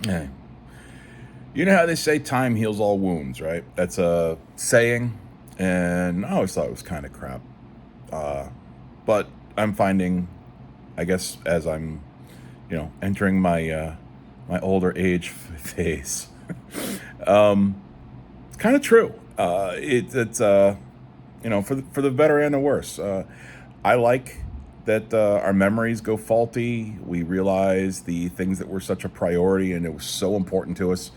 Yeah. You know how they say time heals all wounds, right? That's a saying, and I always thought it was kind of crap. Uh, but I'm finding, I guess, as I'm, entering my older age phase, it's kind of true. It's for the better and the worse. I like that our memories go faulty. We realize the things that were such a priority and it was so important to us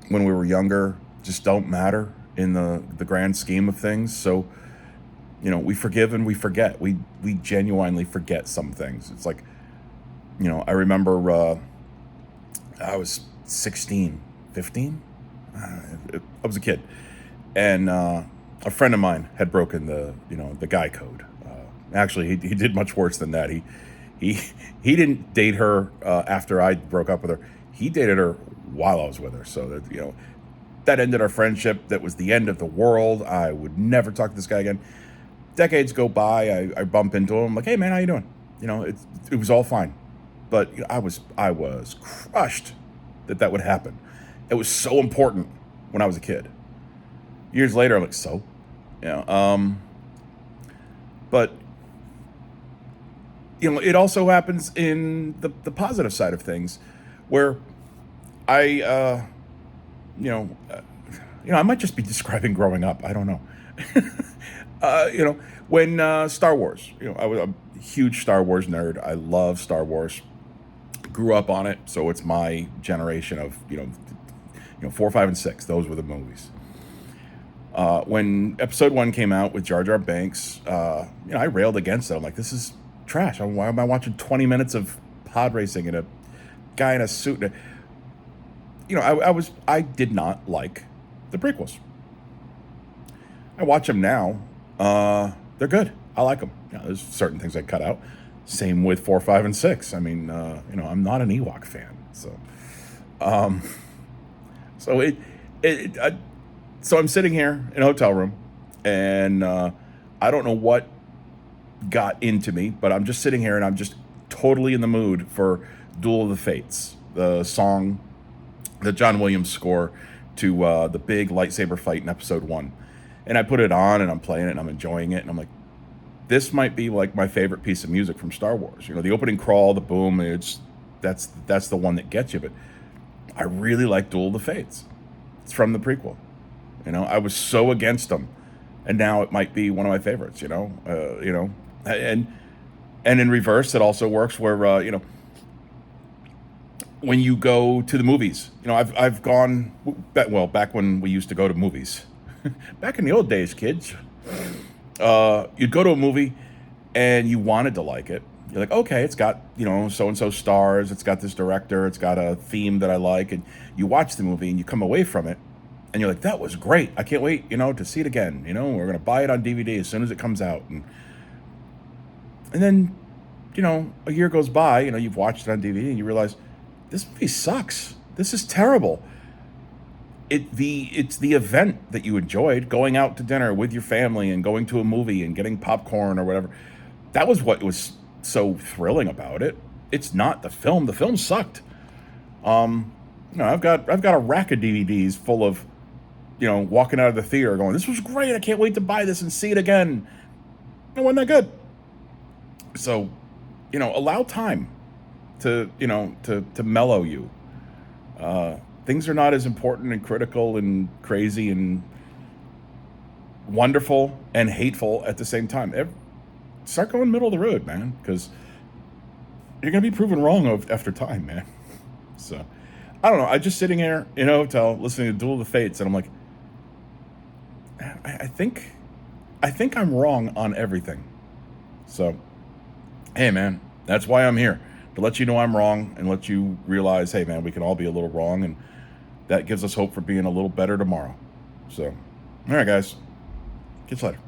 when we were younger just don't matter in the grand scheme of things. So we forgive and we forget. We genuinely forget some things. It's like I remember I was 16, 15. I was a kid, and a friend of mine had broken the guy code. Actually, he did much worse than that. He he didn't date her after I broke up with her. He dated her while I was with her. So that that ended our friendship. That was the end of the world. I would never talk to this guy again. Decades go by. I bump into him. I'm like, hey man, how you doing? It was all fine, but I was crushed that would happen. It was so important when I was a kid. Years later, I'm like, so, you know, um, but it also happens in the positive side of things, where I, you know, uh, I might just be describing growing up. I don't know. You know, when Star Wars, I was a huge Star Wars nerd. I love Star Wars. Grew up on it, so it's my generation of 4, 5, and 6. Those were the movies. When Episode One came out with Jar Jar Banks, I railed against it. I'm like, this is trash. Why am I watching 20 minutes of pod racing and a guy in a suit? I did not like the prequels. I watch them now. They're good. I like them. There's certain things I cut out. Same with 4, 5, and 6. I mean, I'm not an Ewok fan, so um, so it I, so I'm sitting here in a hotel room, and I don't know what got into me, but I'm just sitting here and I'm just totally in the mood for Duel of the Fates, the song, the John Williams score to the big lightsaber fight in Episode One, and I put it on and I'm playing it and I'm enjoying it, and I'm like, this might be like my favorite piece of music from Star Wars. The opening crawl, the boom, that's the one that gets you. But I really like Duel of the Fates. It's from the prequel. I was so against them, and now it might be one of my favorites. And in reverse, it also works where when you go to the movies. I've gone back when we used to go to movies, back in the old days, kids. You'd go to a movie and you wanted to like it. You're like, okay, it's got so and so stars. It's got this director. It's got a theme that I like, and you watch the movie and you come away from it and you're like, that was great. I can't wait, to see it again. We're gonna buy it on DVD as soon as it comes out, and then a year goes by. You've watched it on DVD and you realize this movie sucks. This is terrible. It's the event that you enjoyed, going out to dinner with your family and going to a movie and getting popcorn or whatever. That was what was so thrilling about it. It's not the film. The film sucked. I've got a rack of DVDs full of walking out of the theater going, this was great. I can't wait to buy this and see it again. It wasn't that good. So, allow time to mellow you. Things are not as important and critical and crazy and wonderful and hateful at the same time. Start going middle of the road, man, because you're gonna be proven wrong after time, man. So, I don't know. I'm just sitting here in a hotel listening to Duel of the Fates, and I'm like, I think I'm wrong on everything. So, hey, man, that's why I'm here, to let you know I'm wrong and let you realize, hey, man, we can all be a little wrong, and that gives us hope for being a little better tomorrow. So, all right, guys, catch you later.